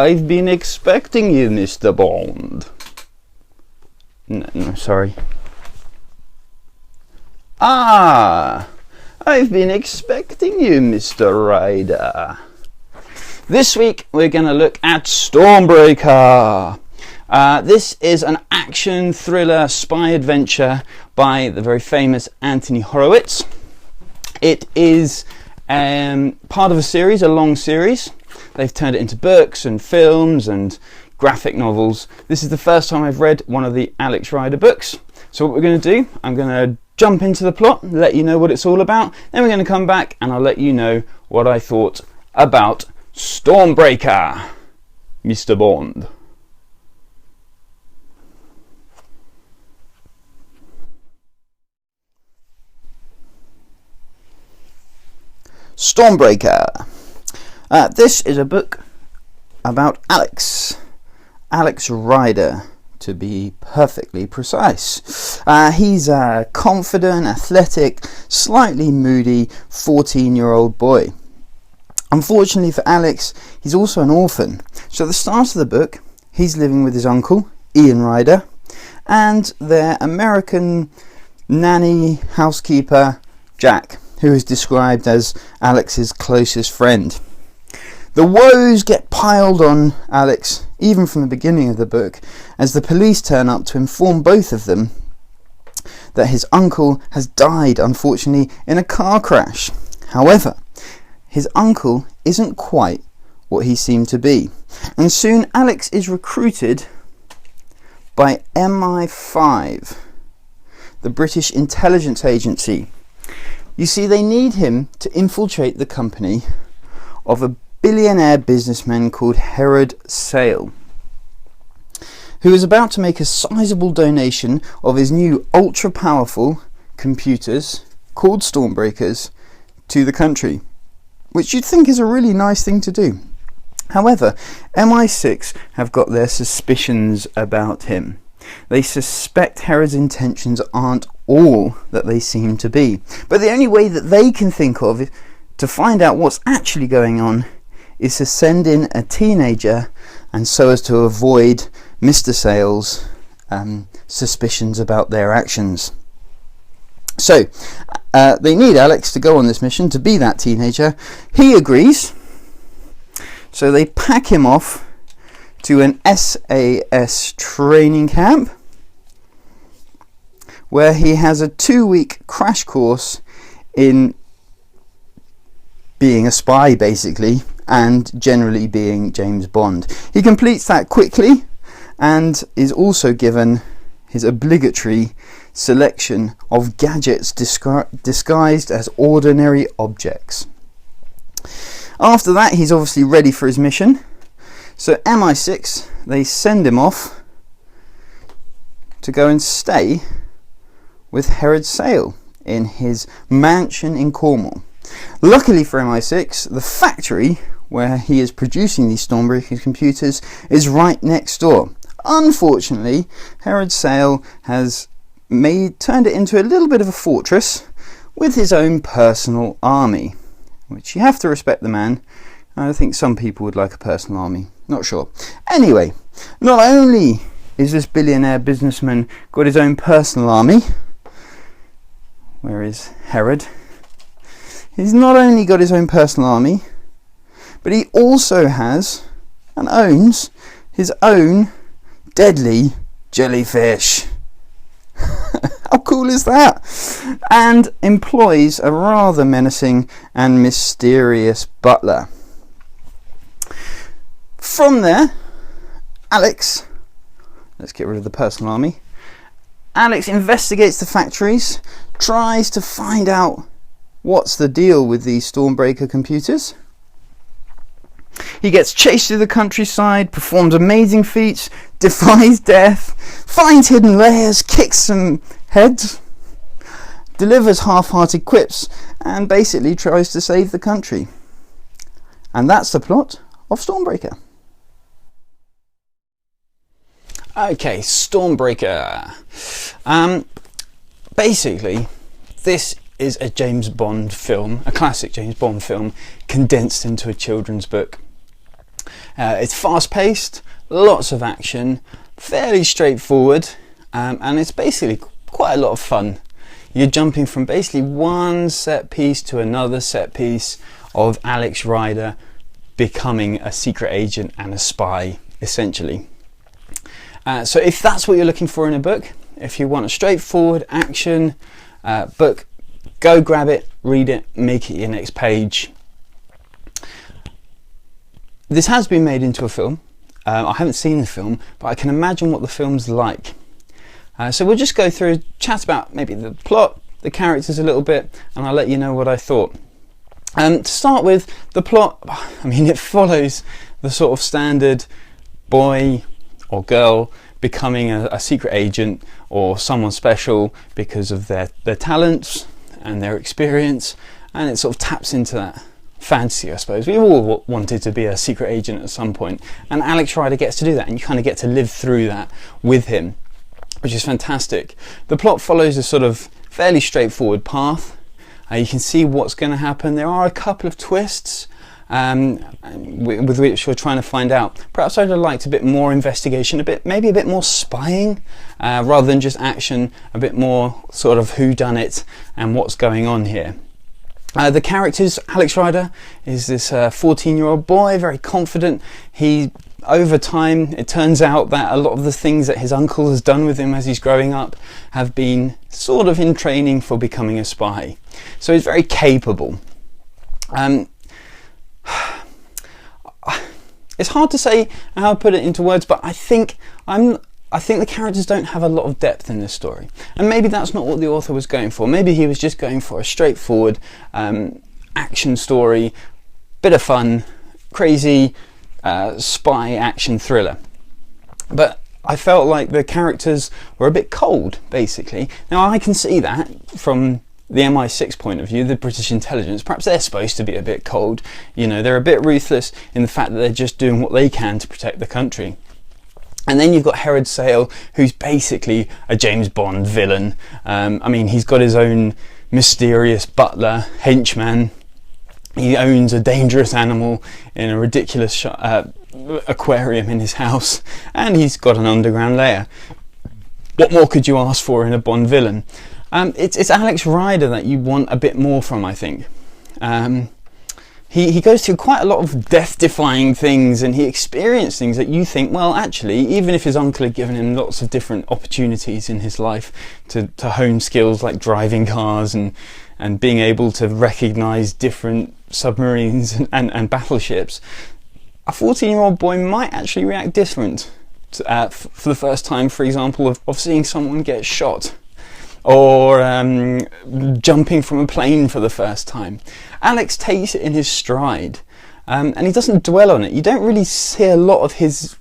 I've been expecting you, Mr. Bond. No, sorry. Ah, I've been expecting you, Mr. Ryder. This week we're going to look at Stormbreaker. This is an action thriller spy adventure by the very famous Anthony Horowitz. It is part of a series, a long series. They've turned it into books and films and graphic novels. This is the first time I've read one of the Alex Rider books. So what we're going to do, I'm going to jump into the plot, let you know what it's all about, then we're going to come back and I'll let you know what I thought about Stormbreaker, Mr. Bond. Stormbreaker. This is a book about Alex Rider, to be perfectly precise. He's a confident, athletic, slightly moody 14-year-old boy. Unfortunately for Alex, he's also an orphan. So at the start of the book, he's living with his uncle, Ian Rider, and their American nanny housekeeper, Jack, who is described as Alex's closest friend. The woes get piled on Alex, even from the beginning of the book, as the police turn up to inform both of them that his uncle has died, unfortunately, in a car crash. However, his uncle isn't quite what he seemed to be, and soon Alex is recruited by MI5, the British intelligence agency. You see, they need him to infiltrate the company of a billionaire businessman called Herod Sale, who is about to make a sizable donation of his new ultra-powerful computers, called Stormbreakers, to the country, which you'd think is a really nice thing to do. However, MI6 have got their suspicions about him. They suspect Herod's intentions aren't all that they seem to be. But the only way that they can think of to find out what's actually going on is to send in a teenager, and so as to avoid Mr. Sale's suspicions about their actions. So they need Alex to go on this mission to be that teenager. He agrees. So they pack him off to an SAS training camp where he has a 2-week crash course in being a spy, basically, and generally being James Bond. He completes that quickly and is also given his obligatory selection of gadgets disguised as ordinary objects. After that, he's obviously ready for his mission. So MI6, they send him off to go and stay with Herod Sale in his mansion in Cornwall. Luckily for MI6, the factory where he is producing these Stormbreaker computers is right next door. Unfortunately, Herod Sale has turned it into a little bit of a fortress with his own personal army, which you have to respect the man. I think some people would like a personal army, not sure. Anyway, not only is this billionaire businessman got his own personal army, where is Herod? He's not only got his own personal army, but he also has and owns his own deadly jellyfish. How cool is that? And employs a rather menacing and mysterious butler. From there, Alex, let's get rid of the personal army. Alex investigates the factories, tries to find out what's the deal with these Stormbreaker computers. He gets chased through the countryside, performs amazing feats, defies death, finds hidden layers, kicks some heads, delivers half-hearted quips, and basically tries to save the country. And that's the plot of Stormbreaker. Okay, Stormbreaker. Basically, this is a James Bond film, a classic James Bond film, condensed into a children's book. It's fast-paced, lots of action, fairly straightforward, and it's basically quite a lot of fun. You're jumping from basically one set piece to another set piece of Alex Rider becoming a secret agent and a spy, essentially. So if that's what you're looking for in a book, if you want a straightforward action book, go grab it, read it, make it your next page. This has been made into a film. I haven't seen the film, but I can imagine what the film's like. So we'll just go through, chat about maybe the plot, the characters a little bit, and I'll let you know what I thought. To start with, the plot, I mean, it follows the sort of standard boy or girl becoming a secret agent or someone special because of their talents and their experience, and it sort of taps into that fantasy, I suppose. We all wanted to be a secret agent at some point, and Alex Rider gets to do that, and you kind of get to live through that with him, which is fantastic. The plot follows a sort of fairly straightforward path. You can see what's going to happen. There are a couple of twists with which you're trying to find out. Perhaps I'd have liked a bit more investigation, maybe a bit more spying, rather than just action, a bit more sort of whodunit and what's going on here. The characters, Alex Rider is this 14-year-old boy, very confident. Over time, it turns out that a lot of the things that his uncle has done with him as he's growing up have been sort of in training for becoming a spy. So he's very capable. It's hard to say how to put it into words, but I think the characters don't have a lot of depth in this story, and maybe that's not what the author was going for. Maybe he was just going for a straightforward action story, bit of fun, crazy spy action thriller. But I felt like the characters were a bit cold, basically. Now I can see that from the MI6 point of view, the British intelligence. Perhaps they're supposed to be a bit cold. You know, they're a bit ruthless in the fact that they're just doing what they can to protect the country. And then you've got Herod Sale, who's basically a James Bond villain. I mean, he's got his own mysterious butler, henchman. He owns a dangerous animal in a ridiculous aquarium in his house, and he's got an underground lair. What more could you ask for in a Bond villain? It's Alex Rider that you want a bit more from, I think. He goes through quite a lot of death-defying things, and he experienced things that you think, well, actually, even if his uncle had given him lots of different opportunities in his life to hone skills like driving cars and being able to recognise different submarines and battleships, a 14-year-old boy might actually react different for the first time, for example, of seeing someone get shot, or jumping from a plane for the first time. Alex takes it in his stride, and he doesn't dwell on it. You don't really see a lot of his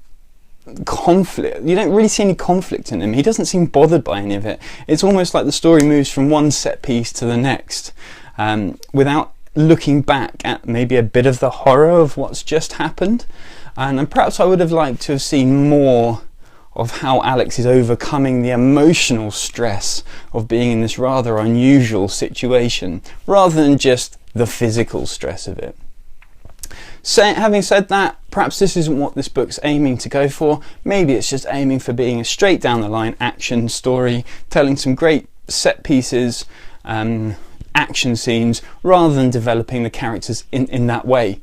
conflict. You don't really see any conflict in him. He doesn't seem bothered by any of it. It's almost like the story moves from one set piece to the next, without looking back at maybe a bit of the horror of what's just happened. And perhaps I would have liked to have seen more of how Alex is overcoming the emotional stress of being in this rather unusual situation, rather than just the physical stress of it. Having said that, perhaps this isn't what this book's aiming to go for. Maybe it's just aiming for being a straight down the line action story, telling some great set pieces, action scenes, rather than developing the characters in that way.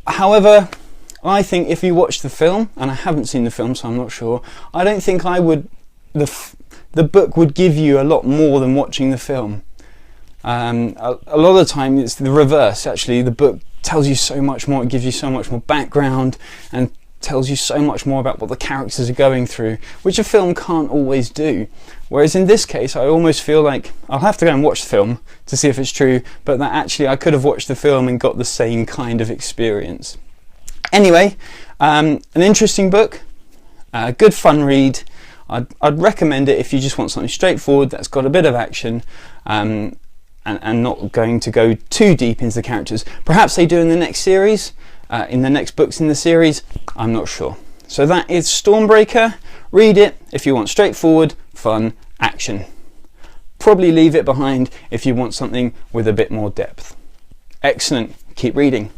However, I think if you watch the film, and I haven't seen the film so I'm not sure, I don't think the book would give you a lot more than watching the film. A lot of the time it's the reverse, actually. The book tells you so much more, it gives you so much more background and tells you so much more about what the characters are going through, which a film can't always do. Whereas in this case, I almost feel like I'll have to go and watch the film to see if it's true, but that actually I could have watched the film and got the same kind of experience. Anyway, an interesting book, a good fun read. I'd recommend it if you just want something straightforward that's got a bit of action, and not going to go too deep into the characters. Perhaps they do in the next series, in the next books in the series, I'm not sure. So that is Stormbreaker. Read it if you want straightforward, fun action. Probably leave it behind if you want something with a bit more depth. Excellent, keep reading.